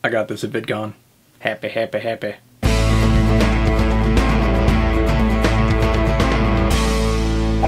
I got this at VidCon. Happy, happy, happy.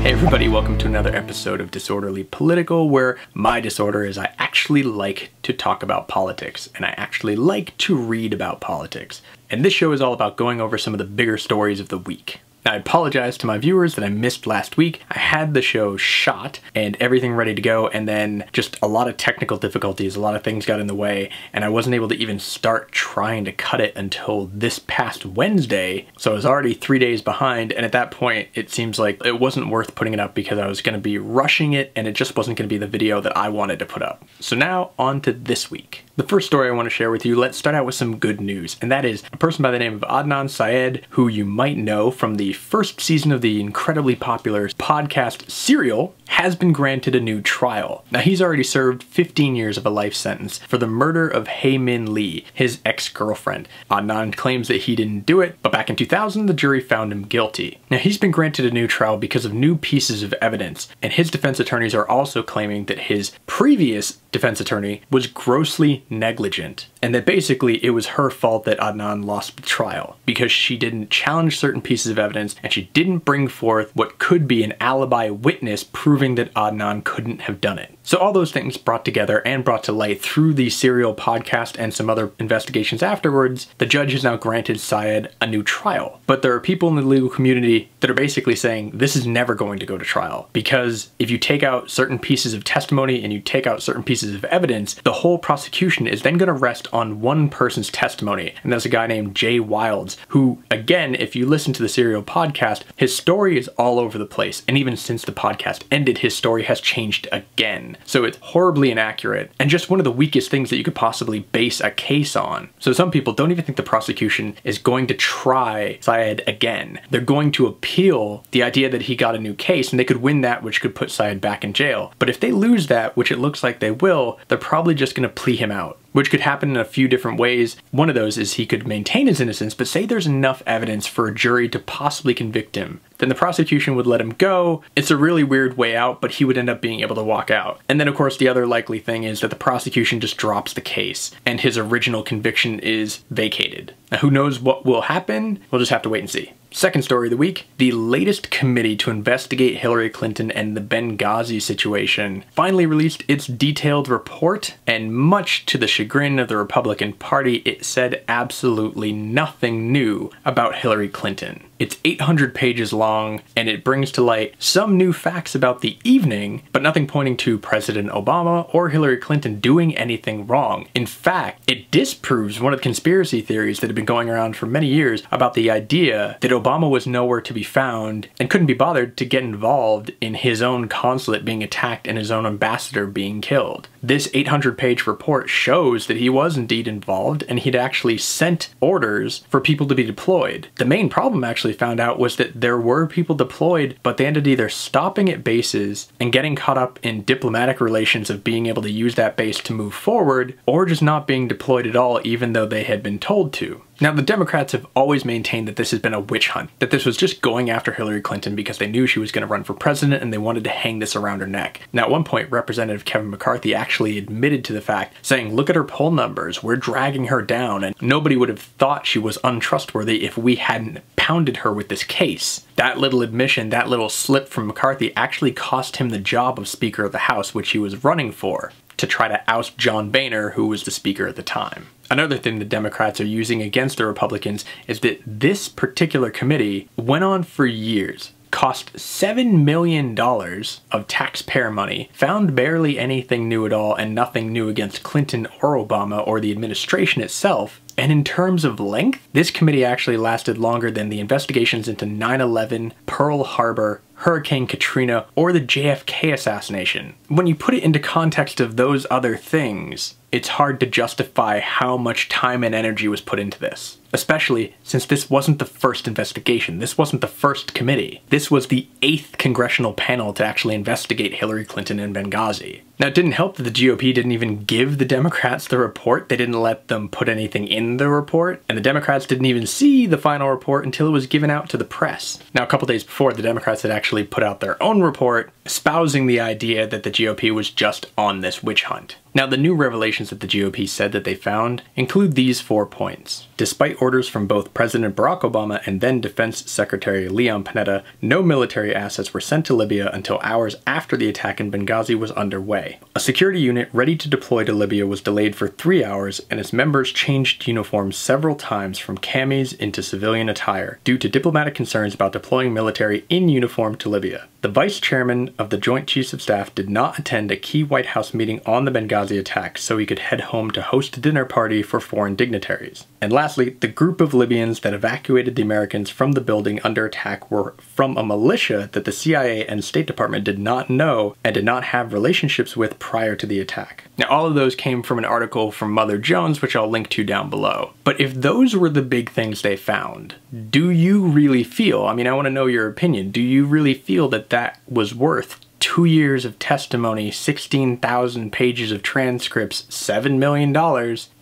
Hey everybody, welcome to another episode of Disorderly Political, where my disorder is I actually like to talk about politics, and I actually like to read about politics. And this show is all about going over some of the bigger stories of the week. Now, I apologize to my viewers that I missed last week. I had the show shot and everything ready to go, and then just a lot of technical difficulties, a lot of things got in the way, and I wasn't able to even start trying to cut it until this past Wednesday. So I was already 3 days behind, and at that point, it seems like it wasn't worth putting it up because I was going to be rushing it, and it just wasn't going to be the video that I wanted to put up. So now, on to this week. The first story I want to share with you, let's start out with some good news, and that is a person by the name of Adnan Syed, who you might know from the first season of the incredibly popular podcast Serial, has been granted a new trial. Now, he's already served 15 years of a life sentence for the murder of Hae Min Lee, his ex-girlfriend. Adnan claims that he didn't do it, but back in 2000, the jury found him guilty. Now, he's been granted a new trial because of new pieces of evidence, and his defense attorneys are also claiming that his previous defense attorney was grossly negligent, and that basically it was her fault that Adnan lost the trial because she didn't challenge certain pieces of evidence and she didn't bring forth what could be an alibi witness proving that Adnan couldn't have done it. So all those things brought together and brought to light through the Serial podcast and some other investigations afterwards, the judge has now granted Syed a new trial. But there are people in the legal community that are basically saying this is never going to go to trial, because if you take out certain pieces of testimony and you take out certain pieces of evidence, the whole prosecution is then going to rest on one person's testimony, and that's a guy named Jay Wilds, who, again, if you listen to the Serial podcast, his story is all over the place, and even since the podcast ended, his story has changed again. So it's horribly inaccurate, and just one of the weakest things that you could possibly base a case on. So some people don't even think the prosecution is going to try Syed again. They're going to appeal the idea that he got a new case, and they could win that, which could put Syed back in jail. But if they lose that, which it looks like they will, they're probably just going to plea him out, which could happen in a few different ways. One of those is he could maintain his innocence, but say there's enough evidence for a jury to possibly convict him, then the prosecution would let him go. It's a really weird way out, but he would end up being able to walk out. And then of course the other likely thing is that the prosecution just drops the case and his original conviction is vacated. Now, who knows what will happen? We'll just have to wait and see. Second story of the week, the latest committee to investigate Hillary Clinton and the Benghazi situation finally released its detailed report, and much to the chagrin of the Republican Party, it said absolutely nothing new about Hillary Clinton. It's 800 pages long, and it brings to light some new facts about the evening, but nothing pointing to President Obama or Hillary Clinton doing anything wrong. In fact, it disproves one of the conspiracy theories that have been going around for many years about the idea that Obama was nowhere to be found and couldn't be bothered to get involved in his own consulate being attacked and his own ambassador being killed. This 800-page report shows that he was indeed involved, and he'd actually sent orders for people to be deployed. The main problem actually found out was that there were people deployed, but they ended either stopping at bases and getting caught up in diplomatic relations of being able to use that base to move forward, or just not being deployed at all even though they had been told to. Now, the Democrats have always maintained that this has been a witch hunt, that this was just going after Hillary Clinton because they knew she was going to run for president and they wanted to hang this around her neck. Now, at one point, Representative Kevin McCarthy actually admitted to the fact, saying, look at her poll numbers, we're dragging her down, and nobody would have thought she was untrustworthy if we hadn't pounded her with this case. That little admission, that little slip from McCarthy actually cost him the job of Speaker of the House, which he was running for, to try to oust John Boehner, who was the Speaker at the time. Another thing the Democrats are using against the Republicans is that this particular committee went on for years, cost $7 million of taxpayer money, found barely anything new at all, and nothing new against Clinton or Obama or the administration itself. And in terms of length, this committee actually lasted longer than the investigations into 9/11, Pearl Harbor, Hurricane Katrina, or the JFK assassination. When you put it into context of those other things, it's hard to justify how much time and energy was put into this. Especially since this wasn't the first investigation, this wasn't the first committee. This was the 8th congressional panel to actually investigate Hillary Clinton and Benghazi. Now, it didn't help that the GOP didn't even give the Democrats the report. They didn't let them put anything in the report, and the Democrats didn't even see the final report until it was given out to the press. Now, a couple days before, the Democrats had actually put out their own report, espousing the idea that the GOP was just on this witch hunt. Now, the new revelations that the GOP said that they found include these 4 points. Despite orders from both President Barack Obama and then Defense Secretary Leon Panetta, no military assets were sent to Libya until hours after the attack in Benghazi was underway. A security unit ready to deploy to Libya was delayed for 3 hours, and its members changed uniforms several times from camis into civilian attire due to diplomatic concerns about deploying military in uniform to Libya. The vice chairman of the Joint Chiefs of Staff did not attend a key White House meeting on the Benghazi attack so he could head home to host a dinner party for foreign dignitaries. And lastly, the group of Libyans that evacuated the Americans from the building under attack were from a militia that the CIA and State Department did not know and did not have relationships with prior to the attack. Now, all of those came from an article from Mother Jones, which I'll link to down below. But if those were the big things they found, do you really feel, I want to know your opinion, do you really feel that that was worth 2 years of testimony, 16,000 pages of transcripts, $7 million?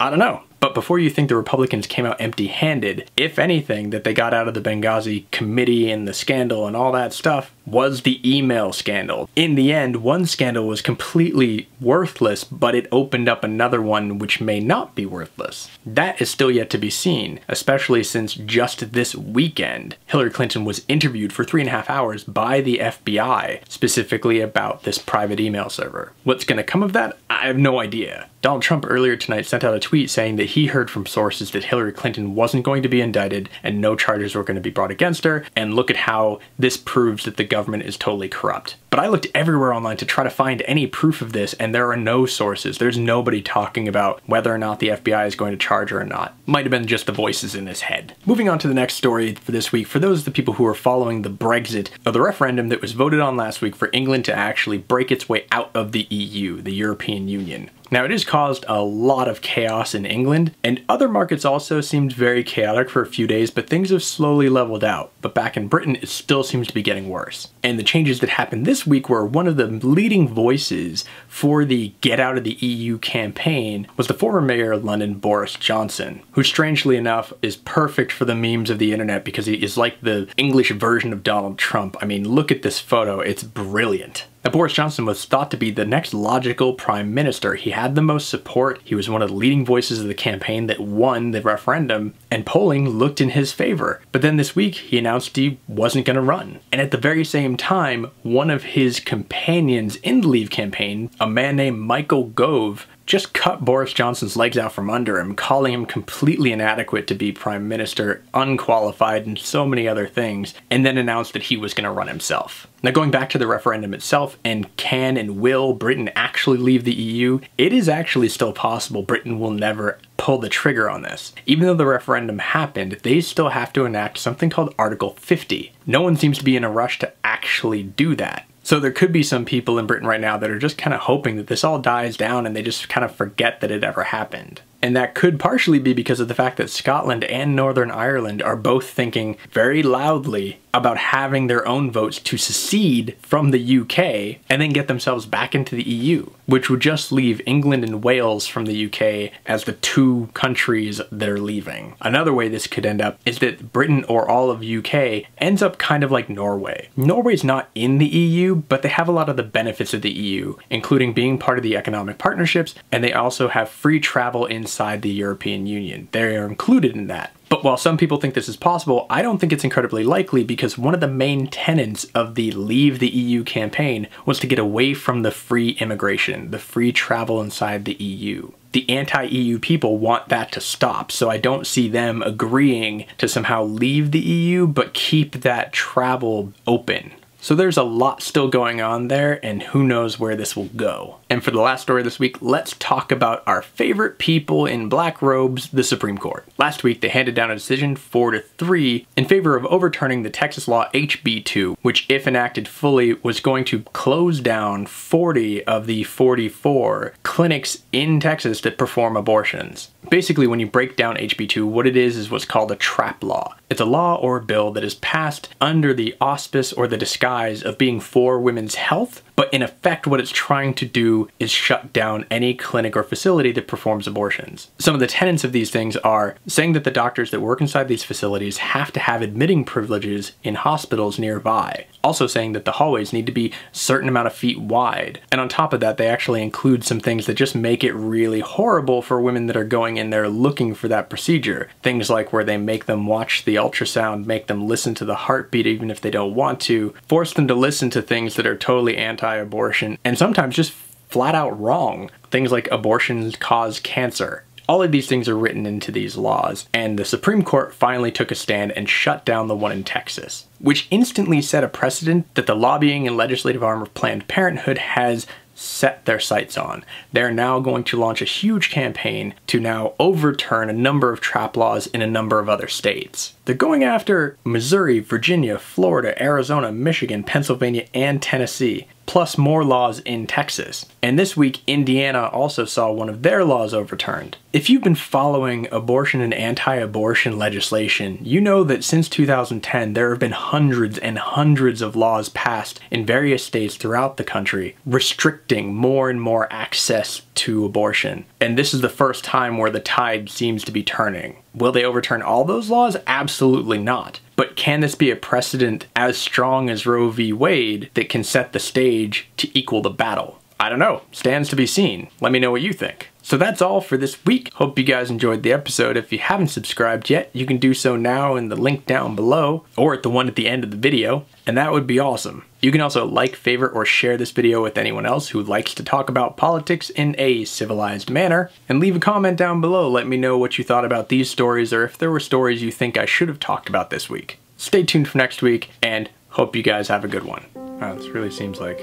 I don't know. But before you think the Republicans came out empty-handed, if anything that they got out of the Benghazi committee and the scandal and all that stuff was the email scandal. In the end, one scandal was completely worthless, but it opened up another one which may not be worthless. That is still yet to be seen, especially since just this weekend, Hillary Clinton was interviewed for 3.5 hours by the FBI, specifically about this private email server. What's going to come of that? I have no idea. Donald Trump earlier tonight sent out a tweet saying that he heard from sources that Hillary Clinton wasn't going to be indicted and no charges were going to be brought against her, and look at how this proves that the government is totally corrupt. But I looked everywhere online to try to find any proof of this, and there are no sources. There's nobody talking about whether or not the FBI is going to charge her or not. Might have been just the voices in his head. Moving on to the next story for this week, for those of the people who are following the Brexit, or the referendum that was voted on last week for England to actually break its way out of the EU, the European Union. Now, it has caused a lot of chaos in England, and other markets also seemed very chaotic for a few days, but things have slowly leveled out. But back in Britain, it still seems to be getting worse. And the changes that happened this week were one of the leading voices for the Get Out of the EU campaign was the former mayor of London, Boris Johnson, who strangely enough is perfect for the memes of the internet because he is like the English version of Donald Trump. Look at this photo, it's brilliant. Now, Boris Johnson was thought to be the next logical prime minister. He had the most support, he was one of the leading voices of the campaign that won the referendum, and polling looked in his favor. But then this week, he announced he wasn't going to run. And at the very same time, one of his companions in the Leave campaign, a man named Michael Gove, just cut Boris Johnson's legs out from under him, calling him completely inadequate to be prime minister, unqualified, and so many other things, and then announced that he was going to run himself. Now, going back to the referendum itself, and can and will Britain actually leave the EU, it is actually still possible Britain will never pull the trigger on this. Even though the referendum happened, they still have to enact something called Article 50. No one seems to be in a rush to actually do that. So there could be some people in Britain right now that are just kind of hoping that this all dies down and they just kind of forget that it ever happened. And that could partially be because of the fact that Scotland and Northern Ireland are both thinking very loudly about having their own votes to secede from the UK and then get themselves back into the EU, which would just leave England and Wales from the UK as the two countries that are leaving. Another way this could end up is that Britain or all of UK ends up kind of like Norway. Norway's not in the EU, but they have a lot of the benefits of the EU, including being part of the economic partnerships, and they also have free travel inside the European Union. They are included in that. But while some people think this is possible, I don't think it's incredibly likely because one of the main tenets of the Leave the EU campaign was to get away from the free immigration, the free travel inside the EU. The anti-EU people want that to stop, so I don't see them agreeing to somehow leave the EU but keep that travel open. So there's a lot still going on there, and who knows where this will go. And for the last story this week, let's talk about our favorite people in black robes, the Supreme Court. Last week, they handed down a decision 4-3 in favor of overturning the Texas law HB 2, which, if enacted fully, was going to close down 40 of the 44 clinics in Texas that perform abortions. Basically, when you break down HB 2, what it is what's called a trap law. It's a law or a bill that is passed under the auspice or the disguise of being for women's health, but in effect what it's trying to do do is shut down any clinic or facility that performs abortions. Some of the tenets of these things are saying that the doctors that work inside these facilities have to have admitting privileges in hospitals nearby. Also saying that the hallways need to be a certain amount of feet wide. And on top of that, they actually include some things that just make it really horrible for women that are going in there looking for that procedure. Things like where they make them watch the ultrasound, make them listen to the heartbeat even if they don't want to, force them to listen to things that are totally anti-abortion, and sometimes just flat out wrong. Things like abortions cause cancer. All of these things are written into these laws, and the Supreme Court finally took a stand and shut down the one in Texas, which instantly set a precedent that the lobbying and legislative arm of Planned Parenthood has set their sights on. They're now going to launch a huge campaign to now overturn a number of trap laws in a number of other states. They're going after Missouri, Virginia, Florida, Arizona, Michigan, Pennsylvania, and Tennessee, plus more laws in Texas. And this week, Indiana also saw one of their laws overturned. If you've been following abortion and anti-abortion legislation, you know that since 2010, there have been hundreds and hundreds of laws passed in various states throughout the country, restricting more and more access to abortion. And this is the first time where the tide seems to be turning. Will they overturn all those laws? Absolutely not. But can this be a precedent as strong as Roe v. Wade that can set the stage to equal the battle? I don't know. Stands to be seen. Let me know what you think. So that's all for this week. Hope you guys enjoyed the episode. If you haven't subscribed yet, you can do so now in the link down below, or at the one at the end of the video, and that would be awesome. You can also like, favorite, or share this video with anyone else who likes to talk about politics in a civilized manner, and leave a comment down below. Let me know what you thought about these stories, or if there were stories you think I should have talked about this week. Stay tuned for next week, and hope you guys have a good one. Wow, this really seems like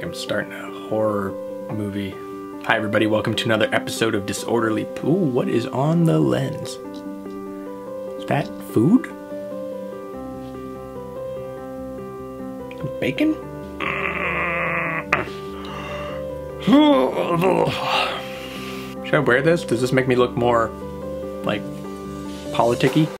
I'm starting a horror movie. Hi everybody, welcome to another episode of Disorderly. Ooh, what is on the lens? Is that food? Bacon? Should I wear this? Does this make me look more, like, politicky?